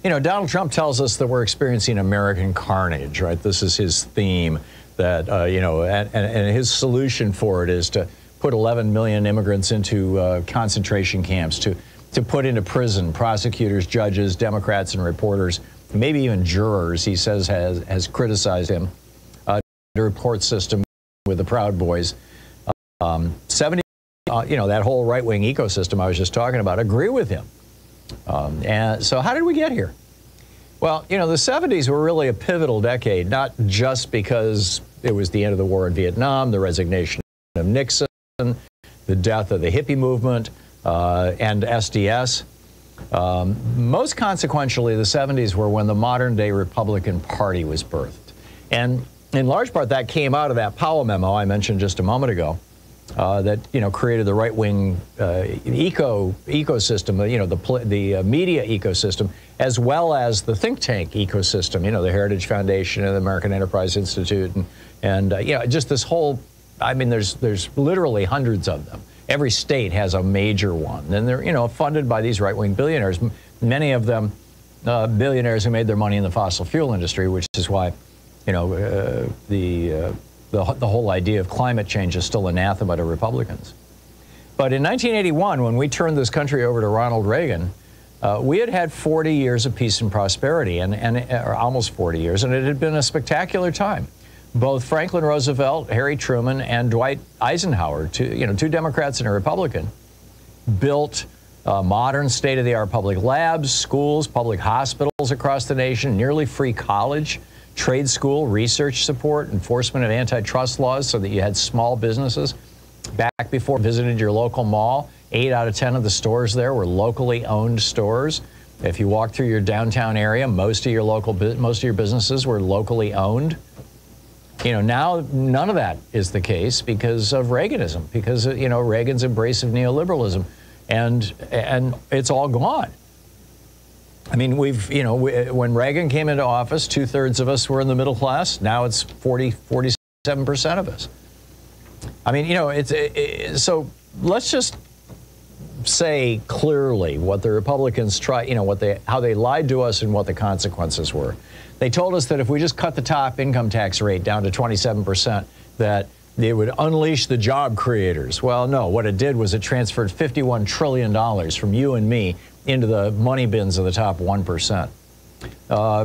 you know, Donald Trump tells us that we're experiencing American carnage, right? This is his theme, that, you know, and his solution for it is to put 11 million immigrants into concentration camps, to put into prison prosecutors, judges, Democrats, and reporters, maybe even jurors, he says, has criticized him. The report system with the Proud Boys. 70, you know, that whole right-wing ecosystem I was just talking about, agree with him. And so how did we get here? Well, you know, the 70s were really a pivotal decade, not just because it was the end of the war in Vietnam, the resignation of Nixon, the death of the hippie movement, and SDS. Most consequentially, the 70s were when the modern-day Republican Party was birthed. And in large part, that came out of that Powell memo I mentioned just a moment ago, that, you know, created the right-wing ecosystem, you know, the media ecosystem, as well as the think tank ecosystem, you know, the Heritage Foundation and the American Enterprise Institute, and you know, just this whole, I mean, there's literally hundreds of them. Every state has a major one, and they're, you know, funded by these right-wing billionaires, many of them billionaires who made their money in the fossil fuel industry, which is why, you know, the whole idea of climate change is still anathema to Republicans. But in 1981, when we turned this country over to Ronald Reagan, we had 40 years of peace and prosperity, or almost 40 years, and it had been a spectacular time. Both Franklin Roosevelt, Harry Truman, and Dwight Eisenhower, two Democrats and a Republican, built modern state-of-the-art public labs, schools, public hospitals across the nation, nearly free college, trade school, research support, enforcement of antitrust laws so that you had small businesses. Back before visited your local mall, 8 out of 10 of the stores there were locally owned stores. If you walk through your downtown area, most of your businesses were locally owned. You know, now none of that is the case because of Reaganism, because, you know, Reagan's embrace of neoliberalism, and it's all gone. I mean, when Reagan came into office, 2/3 of us were in the middle class. Now it's 47% of us. I mean, you know, so let's just say clearly what the Republicans how they lied to us and what the consequences were. They told us that if we just cut the top income tax rate down to 27%, that it would unleash the job creators. Well, no, what it did was it transferred $51 trillion from you and me into the money bins of the top 1%.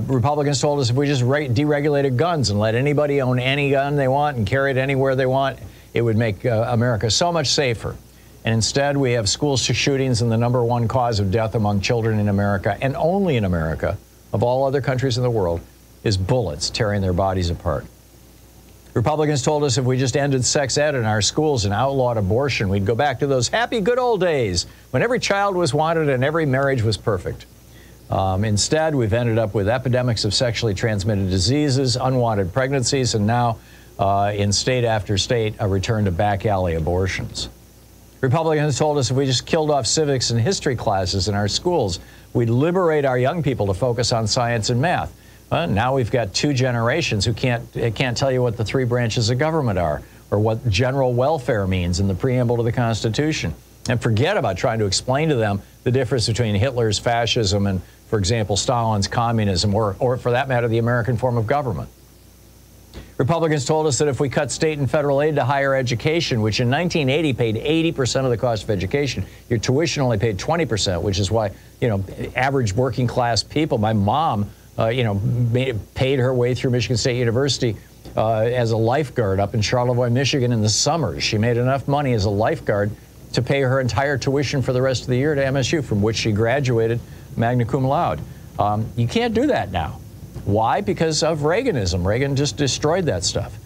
Republicans told us if we just deregulated guns and let anybody own any gun they want and carry it anywhere they want, it would make America so much safer. And instead, we have school shootings, and the #1 cause of death among children in America, and only in America, of all other countries in the world, is bullets tearing their bodies apart. Republicans told us if we just ended sex ed in our schools and outlawed abortion, we'd go back to those happy good old days when every child was wanted and every marriage was perfect. Instead, we've ended up with epidemics of sexually transmitted diseases, unwanted pregnancies, and now, in state after state, a return to back alley abortions. Republicans told us if we just killed off civics and history classes in our schools, we'd liberate our young people to focus on science and math. Now we've got 2 generations who can't tell you what the 3 branches of government are, or what general welfare means in the preamble to the Constitution. And forget about trying to explain to them the difference between Hitler's fascism and, for example, Stalin's communism, or for that matter, the American form of government. Republicans told us that if we cut state and federal aid to higher education, which in 1980 paid 80% of the cost of education, your tuition only paid 20%, which is why, you know, average working class people, my mom, you know, paid her way through Michigan State University as a lifeguard up in Charlevoix, Michigan in the summers. She made enough money as a lifeguard to pay her entire tuition for the rest of the year to MSU, from which she graduated magna cum laude. You can't do that now. Why? Because of Reaganism. Reagan just destroyed that stuff.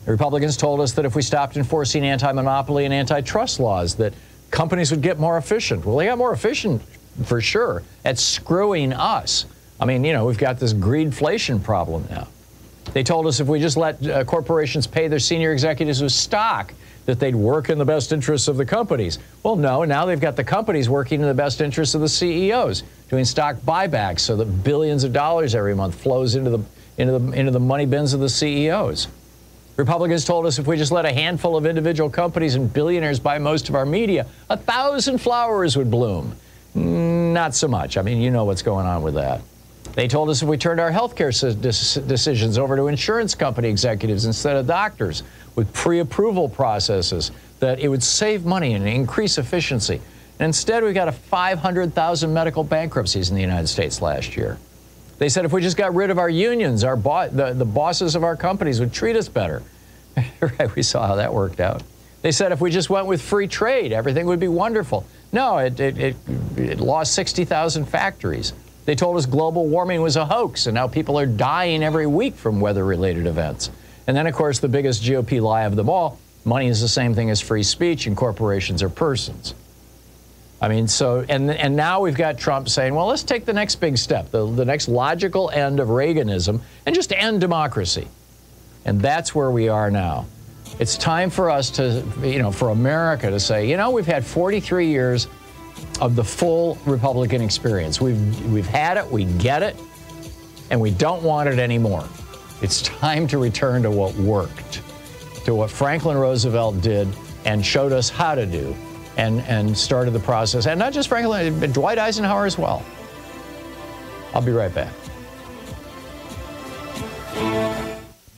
The Republicans told us that if we stopped enforcing anti-monopoly and antitrust laws, that companies would get more efficient. Well, they got more efficient for sure at screwing us. I mean, you know, we've got this greedflation problem now. They told us if we just let corporations pay their senior executives with stock, that they'd work in the best interests of the companies. Well, no, now they've got the companies working in the best interests of the CEOs, doing stock buybacks so that billions of dollars every month flows into the money bins of the CEOs. Republicans told us if we just let a handful of individual companies and billionaires buy most of our media, 1,000 flowers would bloom. Not so much. I mean, you know what's going on with that. They told us if we turned our healthcare decisions over to insurance company executives instead of doctors with pre-approval processes, that it would save money and increase efficiency. And instead, we got 500,000 medical bankruptcies in the United States last year. They said if we just got rid of our unions, the bosses of our companies would treat us better. Right, we saw how that worked out. They said if we just went with free trade, everything would be wonderful. No, it lost 60,000 factories. They told us global warming was a hoax, and now people are dying every week from weather-related events. And then, of course, the biggest GOP lie of them all, money is the same thing as free speech, and corporations are persons. I mean, so, and now we've got Trump saying, well, let's take the next big step, the next logical end of Reaganism, and just end democracy. And that's where we are now. It's time for us to, for America to say, we've had 43 years of the full Republican experience. We've had it, we get it, and we don't want it anymore. It's time to return to what worked, to what Franklin Roosevelt did and showed us how to do, and started the process. And not just Franklin, but Dwight Eisenhower as well. I'll be right back.